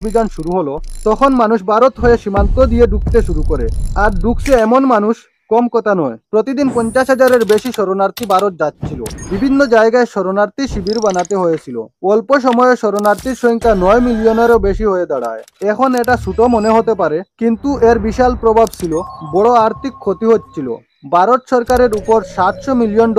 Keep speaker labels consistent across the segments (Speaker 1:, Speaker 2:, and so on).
Speaker 1: অভিযান শুরু হলো, তখন মানুষ ভারত হয়ে সীমান্ত দিয়ে ঢুকতে শুরু করে। আর ঢুকছে এমন মানুষ, কম কথা নয়। প্রতিদিন 50,000-এর বেশি শরণার্থী ভারত যাচ্ছিল। বিভিন্ন জায়গায় শরণার্থী শিবির বানাতে হয়েছিল। অল্প সময়ে শরণার্থীর সংখ্যা 9 মিলিয়নেরও বেশি হয়ে দাঁড়ায়। এখন এটা ছোট মনে হতে পারে, কিন্তু এর বিশাল প্রভাব ছিল। বড় আর্থিক ক্ষতি হচ্ছিল। ভারত সরকারের উপর $700 মিলিয়ন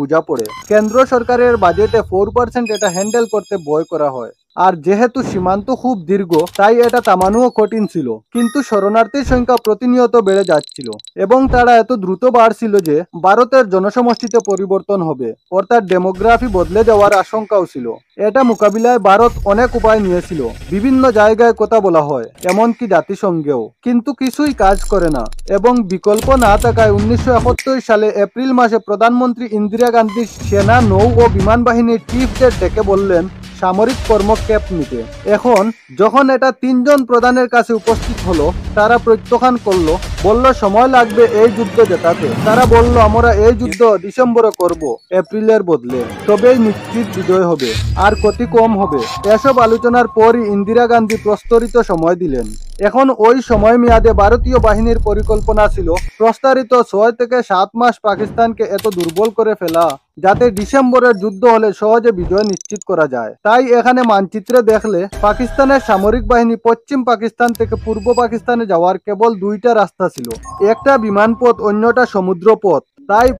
Speaker 1: বোঝা পড়ে। কেন্দ্র সরকারের বাজেটে 4% এটা হ্যান্ডেল করতে ব্যয় করা হয়। আর যেহেতু সীমান্ত খুব দীর্ঘ, তাই এটা থামানোও কঠিন ছিল। কিন্তু শরণার্থীর সংখ্যা প্রতিনিয়ত বেড়ে যাচ্ছিল, এবং তারা এত দ্রুত বাড়ছিল যে ভারতের জনসমষ্টিতে পরিবর্তন হবে, অর্থাৎ ডেমোগ্রাফি বদলে যাওয়ার আশঙ্কাও ছিল। এটা মোকাবিলায় ভারত অনেক উপায় নিয়েছিল। বিভিন্ন জায়গায় কথা বলা হয়, এমনকি জাতিসংঘেও, কিন্তু কিছুই কাজ করে না। এবং বিকল্প না থাকায় 1971 সালে এপ্রিল মাসে প্রধানমন্ত্রী ইন্দিরা গান্ধী সেনা, নৌ ও বিমান বাহিনীর চিফদের ডেকে বললেন সামরিক কর্মক্ষেপ নিতে। এখন যখন এটা 3জন প্রধানের কাছে উপস্থিত হলো, তারা প্রত্যাখ্যান করলো, বলল সময় লাগবে এই যুদ্ধ জেতাতে। তারা বলল আমরা এই যুদ্ধ ডিসেম্বরে করব, এপ্রিলের বদলে, তবেই নিশ্চিত বিজয় হবে আর ক্ষতি কম হবে। এসব আলোচনার পরই ইন্দিরা গান্ধী প্রস্তারিত সময় দিলেন। এখন ওই সময় মেয়াদে ভারতীয় বাহিনীর পরিকল্পনা ছিল প্রস্তারিত 6 থেকে 7 মাস পাকিস্তানকে এত দুর্বল করে ফেলা, যাতে ডিসেম্বরের যুদ্ধ হলে সহজে বিজয় নিশ্চিত করা যায়। তাই এখানে মানচিত্রে দেখলে পাকিস্তানের সামরিক বাহিনী পশ্চিম পাকিস্তান থেকে পূর্ব পাকিস্তানে যাওয়ার কেবল 2টা রাস্তা ছিল, একটা বিমান পথ, অন্যটা সমুদ্র পথ। তাই